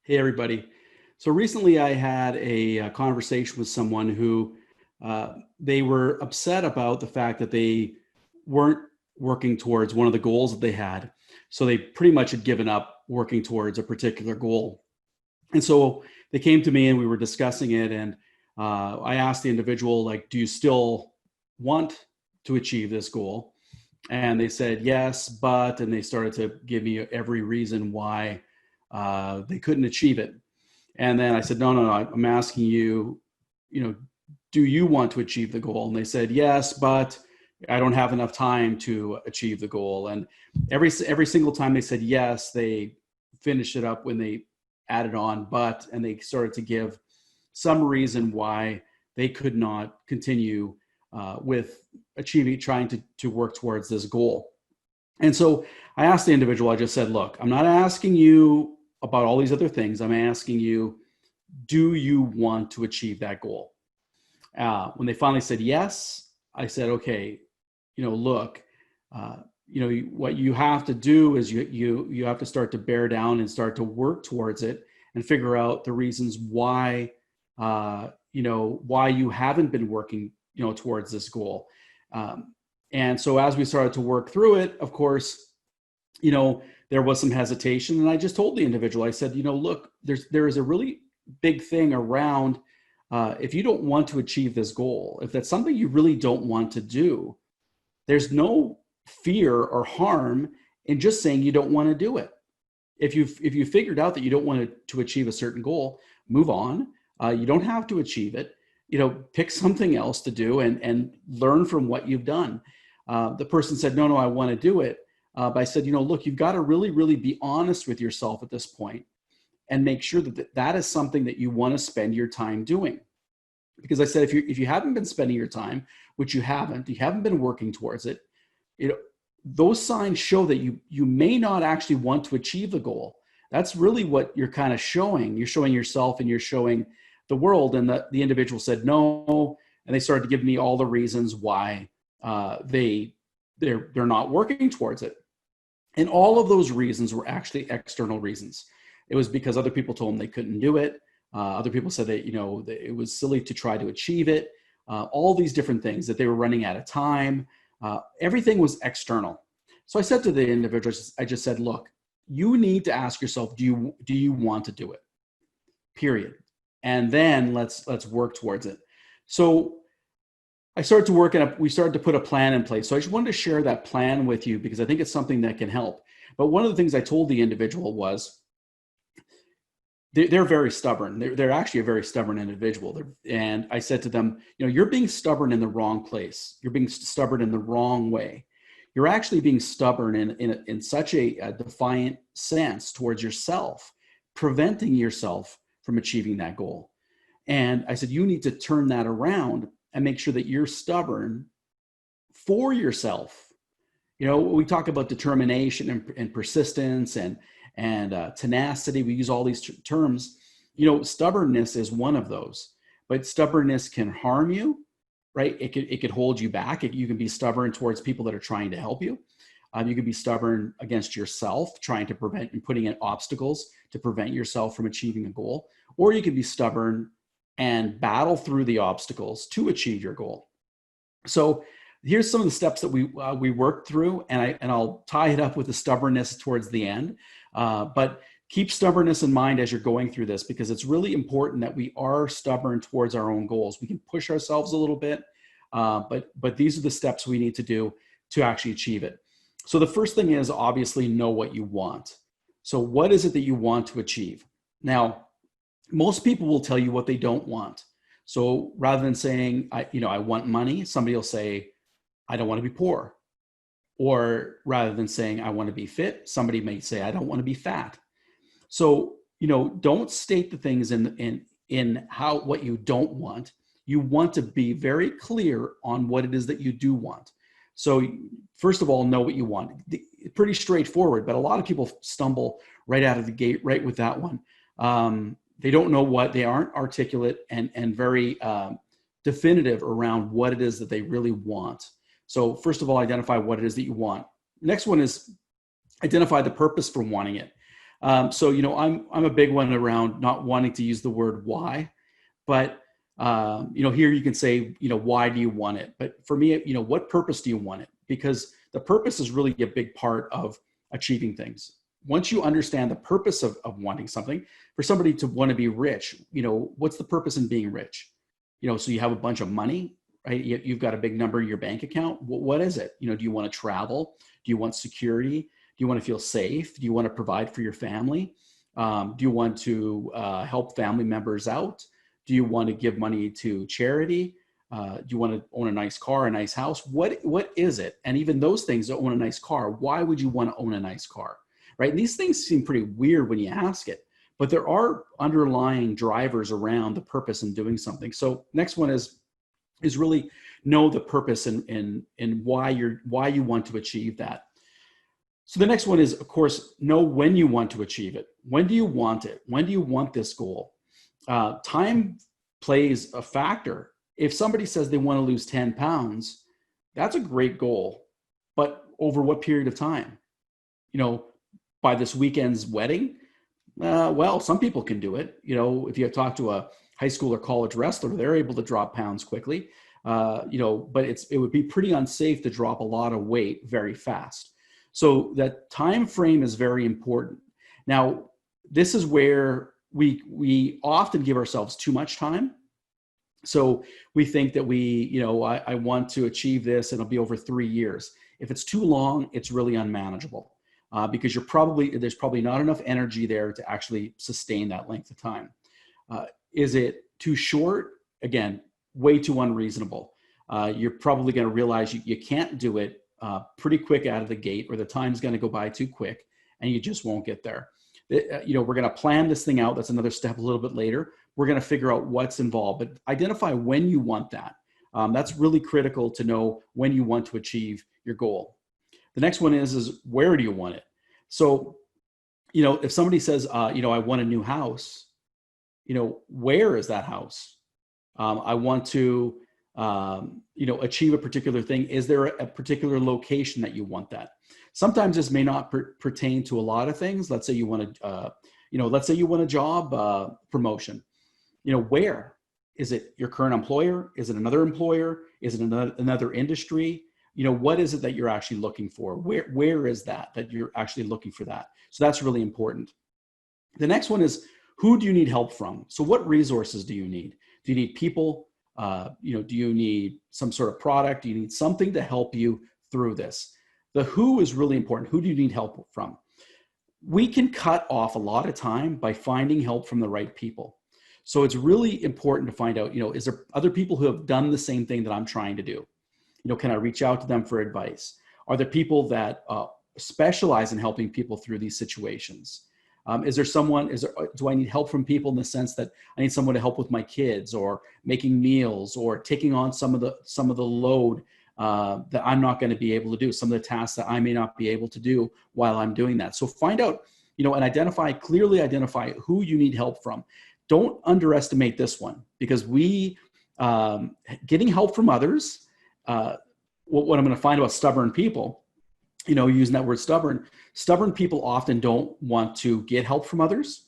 Hey, everybody. So recently I had a conversation with someone who they were upset about the fact that they weren't working towards one of the goals that they had. So they pretty much had given up working towards a particular goal. And so they came to me and we were discussing it. And I asked the individual, like, do you still want to achieve this goal? And they said, yes, but, and they started to give me every reason why they couldn't achieve it. And then I said, no, no, no, I'm asking you, you know, do you want to achieve the goal? And they said, yes, but I don't have enough time to achieve the goal. And every single time they said yes, they finished it up when they added on but, and they started to give some reason why they could not continue with achieving, trying to work towards this goal. And so I asked the individual, I just said, look, I'm not asking you about all these other things. I'm asking you, do you want to achieve that goal? When they finally said yes, I said, okay, look, uh, what you have to do is you have to start to bear down and start to work towards it and figure out the reasons why, why you haven't been working, towards this goal. And so as we started to work through it, of course, there was some hesitation, and I just told the individual, I said, look, there is a really big thing around if you don't want to achieve this goal, if that's something you really don't want to do, there's no fear or harm in just saying you don't want to do it. If you figured out that you don't want to achieve a certain goal, move on. You don't have to achieve it. Pick something else to do and learn from what you've done. The person said, no, I want to do it. But I said, look, you've got to really, really be honest with yourself at this point and make sure that that is something that you want to spend your time doing. Because I said, if you haven't been spending your time, which you haven't been working towards it, those signs show that you may not actually want to achieve the goal. That's really what you're kind of showing. You're showing yourself and you're showing the world. And the individual said no, and they started to give me all the reasons why they're not working towards it. And all of those reasons were actually external reasons. It was because other people told them they couldn't do it. Other people said that, it was silly to try to achieve it. All these different things, that they were running out of time. Everything was external. So I said to the individuals, I just said, look, you need to ask yourself, do you want to do it? Period. And then let's work towards it. So I started to work and we started to put a plan in place. So I just wanted to share that plan with you because I think it's something that can help. But one of the things I told the individual was, they're very stubborn. They're actually a very stubborn individual. And I said to them, you're being stubborn in the wrong place. You're being stubborn in the wrong way. You're actually being stubborn in such a defiant sense towards yourself, preventing yourself from achieving that goal. And I said, you need to turn that around and make sure that you're stubborn for yourself. We talk about determination and persistence and tenacity. We use all these terms. Stubbornness is one of those, but stubbornness can harm you, right? It could hold you back. You can be stubborn towards people that are trying to help you. You can be stubborn against yourself, trying to prevent and putting in obstacles to prevent yourself from achieving a goal. Or you can be stubborn and battle through the obstacles to achieve your goal. So here's some of the steps that we worked through, and I'll tie it up with the stubbornness towards the end. But keep stubbornness in mind as you're going through this, because it's really important that we are stubborn towards our own goals. We can push ourselves a little bit, but these are the steps we need to do to actually achieve it. So the first thing is obviously know what you want. So what is it that you want to achieve? Now, most people will tell you what they don't want. So rather than saying, I want money, somebody will say, I don't want to be poor. Or rather than saying, I want to be fit, somebody may say, I don't want to be fat. So, don't state the things in what you don't want. You want to be very clear on what it is that you do want. So first of all, know what you want. Pretty straightforward, but a lot of people stumble right out of the gate, right with that one. They don't know what, they aren't articulate and very definitive around what it is that they really want. So first of all, identify what it is that you want. Next one is identify the purpose for wanting it. So, I'm a big one around not wanting to use the word why, but, here you can say, why do you want it? But for me, what purpose do you want it? Because the purpose is really a big part of achieving things. Once you understand the purpose of wanting something, for somebody to want to be rich, what's the purpose in being rich? So you have a bunch of money, right? You've got a big number in your bank account. What is it? Do you want to travel? Do you want security? Do you want to feel safe? Do you want to provide for your family? Do you want to help family members out? Do you want to give money to charity? Do you want to own a nice car, a nice house? What is it? And even those things, to own a nice car, why would you want to own a nice car, right? And these things seem pretty weird when you ask it, but there are underlying drivers around the purpose in doing something. So next one is really know the purpose and why you want to achieve that. So the next one is, of course, know when you want to achieve it. When do you want it? When do you want this goal? Time plays a factor. If somebody says they want to lose 10 pounds, that's a great goal. But over what period of time? By this weekend's wedding? Well, some people can do it. If you talk to a high school or college wrestler, they're able to drop pounds quickly. But it would be pretty unsafe to drop a lot of weight very fast. So that time frame is very important. Now, this is where we often give ourselves too much time. So we think that I want to achieve this and it'll be over 3 years. If it's too long, it's really unmanageable because there's probably not enough energy there to actually sustain that length of time. Is it too short? Again, way too unreasonable. You're probably going to realize you can't do it pretty quick out of the gate, or the time's going to go by too quick and you just won't get there. We're going to plan this thing out. That's another step a little bit later. We're going to figure out what's involved, but identify when you want that. That's really critical to know when you want to achieve your goal. The next one is where do you want it? So, if somebody says, I want a new house, where is that house? I want to, achieve a particular thing. Is there a particular location that you want that? Sometimes this may not pertain to a lot of things. Let's say you want a job promotion. Where? Is it your current employer? Is it another employer? Is it another industry? What is it that you're actually looking for? Where is that you're actually looking for that? So that's really important. The next one is, who do you need help from? So what resources do you need? Do you need people? Do you need some sort of product? Do you need something to help you through this? The who is really important. Who do you need help from? We can cut off a lot of time by finding help from the right people. So it's really important to find out, is there other people who have done the same thing that I'm trying to do? Can I reach out to them for advice? Are there people that specialize in helping people through these situations? Do I need help from people in the sense that I need someone to help with my kids, or making meals, or taking on some of the load that I'm not going to be able to do, some of the tasks that I may not be able to do while I'm doing that. So find out, and clearly identify who you need help from. Don't underestimate this one, because getting help from others, what I'm going to find about stubborn people, using that word stubborn people often don't want to get help from others,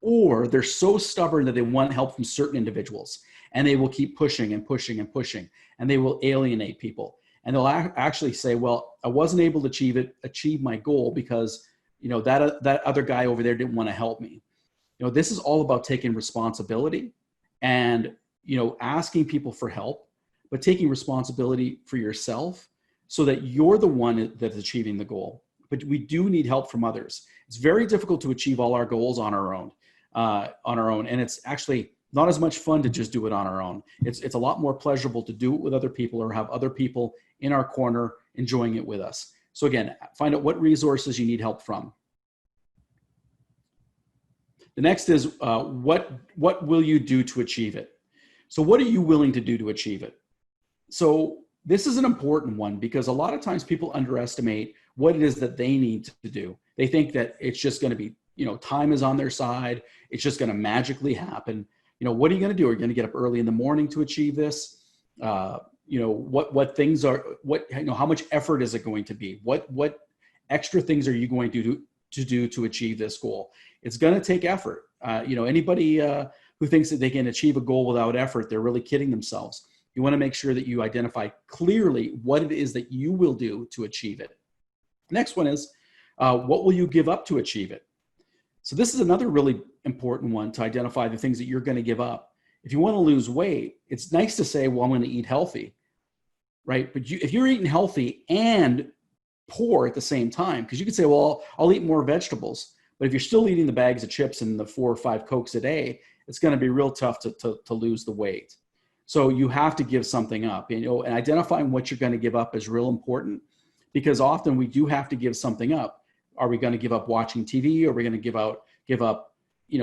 or they're so stubborn that they want help from certain individuals, and they will keep pushing and pushing and pushing, and they will alienate people. And they'll actually say, well, I wasn't able to achieve my goal because, that other guy over there didn't want to help me. This is all about taking responsibility and, asking people for help, but taking responsibility for yourself so that you're the one that's achieving the goal. But we do need help from others. It's very difficult to achieve all our goals on our own. And it's actually not as much fun to just do it on our own. It's a lot more pleasurable to do it with other people, or have other people in our corner enjoying it with us. So again, find out what resources you need help from. The next is what will you do to achieve it? So what are you willing to do to achieve it? So this is an important one, because a lot of times people underestimate what it is that they need to do. They think that it's just going to be, time is on their side. It's just going to magically happen. What are you going to do? Are you going to get up early in the morning to achieve this? What things are, how much effort is it going to be? What extra things are you going to do to do to achieve this goal. It's going to take effort. Anybody who thinks that they can achieve a goal without effort, they're really kidding themselves. You want to make sure that you identify clearly what it is that you will do to achieve it. Next one is, what will you give up to achieve it? So this is another really important one, to identify the things that you're going to give up. If you want to lose weight, it's nice to say, well, I'm going to eat healthy, right? But if you're eating healthy and poor at the same time, because you could say, well, I'll eat more vegetables. But if you're still eating the bags of chips and the 4 or 5 Cokes a day, it's going to be real tough to lose the weight. So you have to give something up, and identifying what you're going to give up is real important, because often we do have to give something up. Are we going to give up watching TV? Are we going to give up,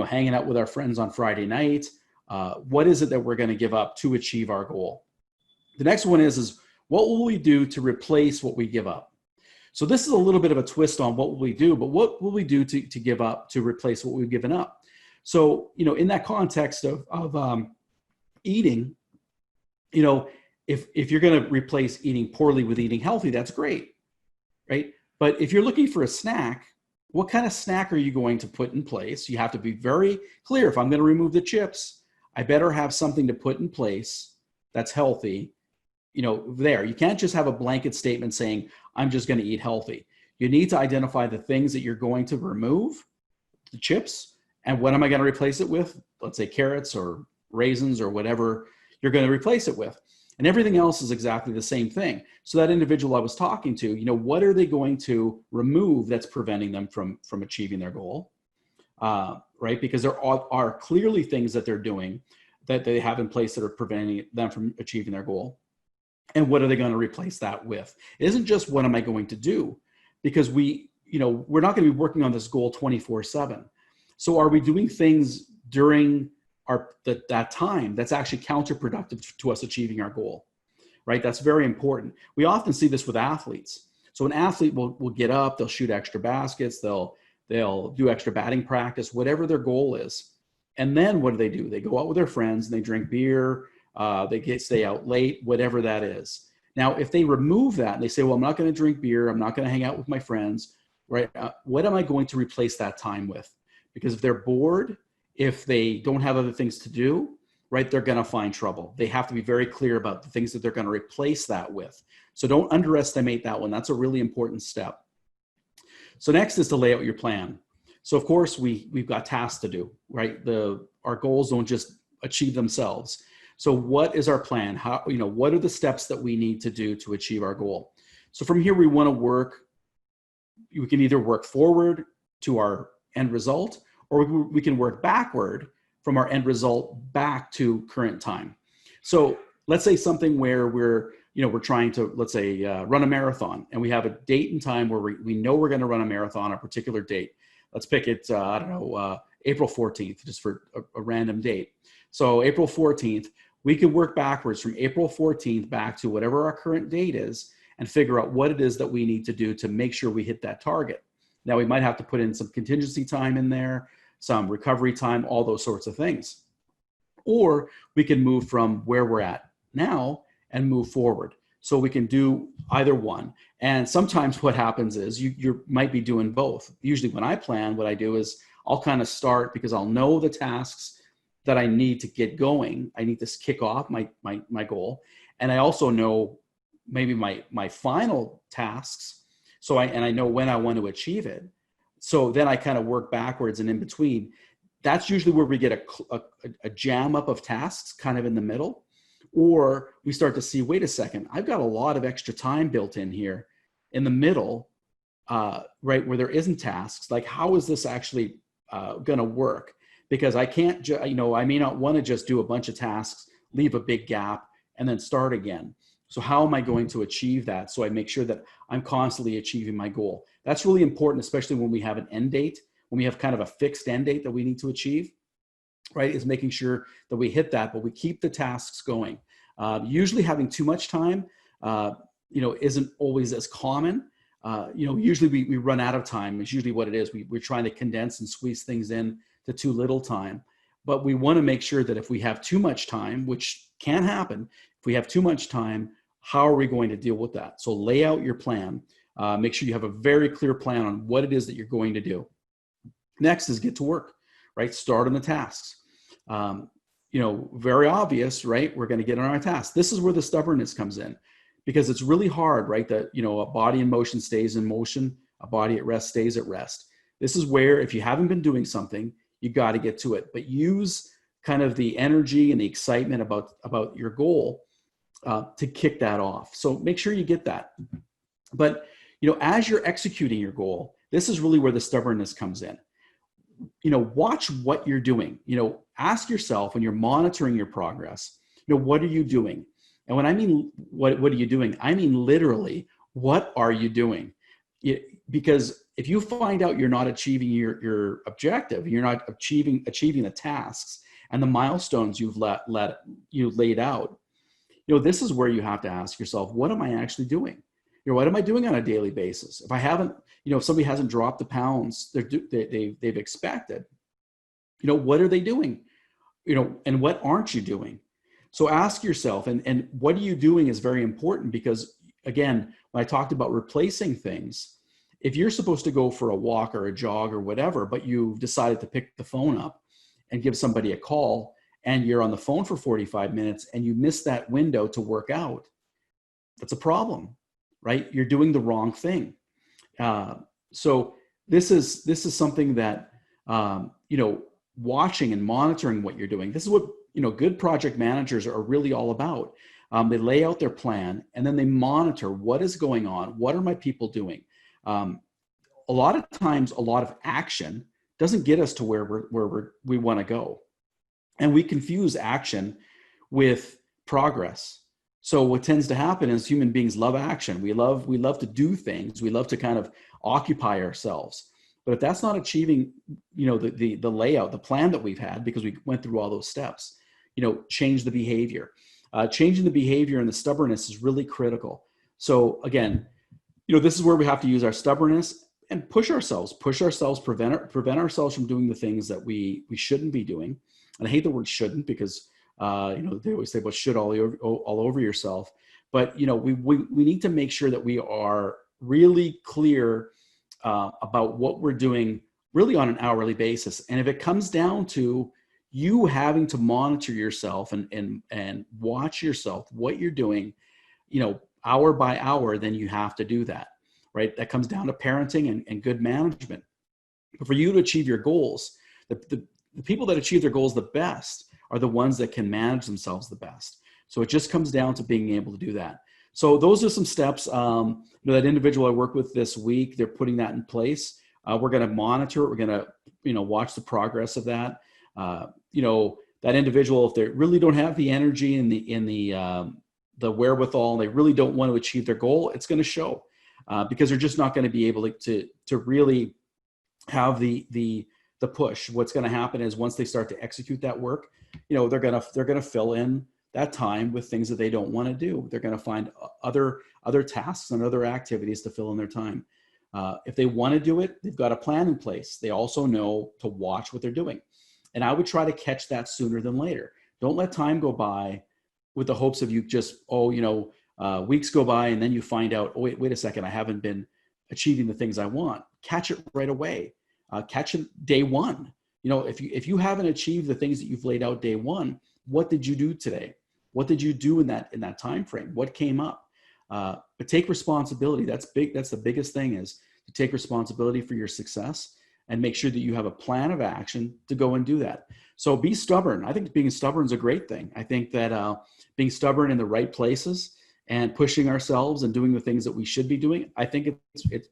hanging out with our friends on Friday night? What is it that we're going to give up to achieve our goal? The next one is what will we do to replace what we give up? So this is a little bit of a twist on what will we do, but what will we do to give up, to replace what we've given up? So, in that context of eating, if you're going to replace eating poorly with eating healthy, that's great, right? But if you're looking for a snack, what kind of snack are you going to put in place? You have to be very clear. If I'm going to remove the chips, I better have something to put in place that's healthy, there. You can't just have a blanket statement saying, I'm just going to eat healthy. You need to identify the things that you're going to remove, the chips, and what am I going to replace it with? Let's say carrots or raisins or whatever you're going to replace it with. And everything else is exactly the same thing. So that individual I was talking to, what are they going to remove that's preventing them from achieving their goal, right? Because there are clearly things that they're doing that they have in place that are preventing them from achieving their goal. And what are they going to replace that with? It isn't just what am I going to do, because we're not going to be working on this goal 24/7. So are we doing things during that time that's actually counterproductive to us achieving our goal, right? That's very important. We often see this with athletes. So an athlete will get up, they'll shoot extra baskets, they'll do extra batting practice, whatever their goal is. And then what do? They go out with their friends and they drink beer, they stay out late, whatever that is. Now, if they remove that and they say, well, I'm not going to drink beer, I'm not going to hang out with my friends, right? What am I going to replace that time with? Because if they're bored, if they don't have other things to do, right, they're going to find trouble. They have to be very clear about the things that they're going to replace that with. So don't underestimate that one. That's a really important step. So next is to lay out your plan. So of course, we've got tasks to do, right? Our goals don't just achieve themselves. So what is our plan? What are the steps that we need to do to achieve our goal? So from here, we want to we can either work forward to our end result, or we can work backward from our end result back to current time. So let's say something where we're trying to, let's say, run a marathon, and we have a date and time where we know we're going to run a marathon on a particular date. Let's pick it, April 14th, just for a random date. So April 14th, we could work backwards from April 14th back to whatever our current date is and figure out what it is that we need to do to make sure we hit that target. Now, we might have to put in some contingency time in there, some recovery time, all those sorts of things. Or we can move from where we're at now and move forward. So we can do either one. And sometimes what happens is you might be doing both. Usually when I plan, what I do is I'll kind of start, because I'll know the tasks that I need to get going. I need to kick off my goal. And I also know maybe my final tasks. So I know when I want to achieve it. So then I kind of work backwards and in between. That's usually where we get a jam up of tasks kind of in the middle. Or we start to see, wait a second, I've got a lot of extra time built in here in the middle, right, where there isn't tasks. Like, how is this actually going to work? Because I can't, I may not want to just do a bunch of tasks, leave a big gap, and then start again. So how am I going to achieve that? So I make sure that I'm constantly achieving my goal. That's really important, especially when we have an end date, when we have kind of a fixed end date that we need to achieve, right? Is making sure that we hit that, but we keep the tasks going. Usually having too much time, isn't always as common. Usually we run out of time. It's usually what it is. We're trying to condense and squeeze things in to too little time. But we want to make sure that if we have too much time, which can happen, if we have too much time, how are we going to deal with that? So lay out your plan. Make sure you have a very clear plan on what it is that you're going to do. Next is get to work, right? Start on the tasks. Very obvious, right? We're going to get on our tasks. This is where the stubbornness comes in, because it's really hard, right? That, a body in motion stays in motion, a body at rest stays at rest. This is where, if you haven't been doing something, you got to get to it, but use kind of the energy and the excitement about your goal to kick that off. So make sure you get that. But, as you're executing your goal, this is really where the stubbornness comes in. Watch what you're doing. Ask yourself when you're monitoring your progress, what are you doing? And when I mean, what are you doing? I mean, literally, what are you doing? Because if you find out you're not achieving your objective, you're not achieving the tasks and the milestones you've laid out, this is where you have to ask yourself, what am I actually doing? What am I doing on a daily basis? If I haven't, if somebody hasn't dropped the pounds they've expected, what are they doing? And what aren't you doing? So ask yourself, and what are you doing is very important, because again, when I talked about replacing things, if you're supposed to go for a walk or a jog or whatever, but you've decided to pick the phone up and give somebody a call, and you're on the phone for 45 minutes and you miss that window to work out, that's a problem, right? You're doing the wrong thing. So this is something that, watching and monitoring what you're doing. This is what, good project managers are really all about. They lay out their plan and then they monitor what is going on. What are my people doing? A lot of times, a lot of action doesn't get us to where we want to go. And we confuse action with progress. So what tends to happen is human beings love action. We love to do things. We love to kind of occupy ourselves. But if that's not achieving, the layout, the plan that we've had, because we went through all those steps, change the behavior. Changing the behavior and the stubbornness is really critical. So again, this is where we have to use our stubbornness and push ourselves, prevent ourselves from doing the things that we shouldn't be doing. And I hate the word shouldn't, because they always say, well, should all over yourself. But we need to make sure that we are really clear about what we're doing really on an hourly basis. And if it comes down to you having to monitor yourself and watch yourself, what you're doing, hour by hour, then you have to do that, right? That comes down to parenting and good management. But for you to achieve your goals, the people that achieve their goals the best are the ones that can manage themselves the best. So it just comes down to being able to do that. So those are some steps. That individual I work with this week, they're putting that in place. We're going to monitor it. We're going to, watch the progress of that. That individual, if they really don't have the energy and the wherewithal, and they really don't want to achieve their goal, it's going to show, because they're just not going to be able to really have the push. What's going to happen is once they start to execute that work, they're going to fill in that time with things that they don't want to do. They're going to find other tasks and other activities to fill in their time. If they want to do it, they've got a plan in place. They also know to watch what they're doing. And I would try to catch that sooner than later. Don't let time go by with the hopes of you just, weeks go by and then you find out, oh, wait a second, I haven't been achieving the things I want. Catch it right away. Catch it day one. If you haven't achieved the things that you've laid out day one, what did you do today? What did you do in that time frame? What came up? But take responsibility. That's big. That's the biggest thing, is to take responsibility for your success and make sure that you have a plan of action to go and do that. So be stubborn. I think being stubborn is a great thing. I think that being stubborn in the right places and pushing ourselves and doing the things that we should be doing, I think it's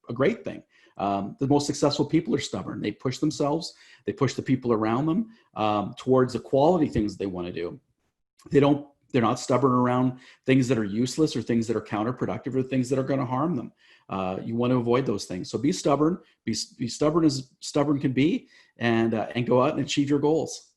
a great thing. The most successful people are stubborn. They push themselves. They push the people around them towards the quality things they want to do. They're not stubborn around things that are useless or things that are counterproductive or things that are going to harm them. You want to avoid those things. So be stubborn. Be stubborn as stubborn can be, and go out and achieve your goals.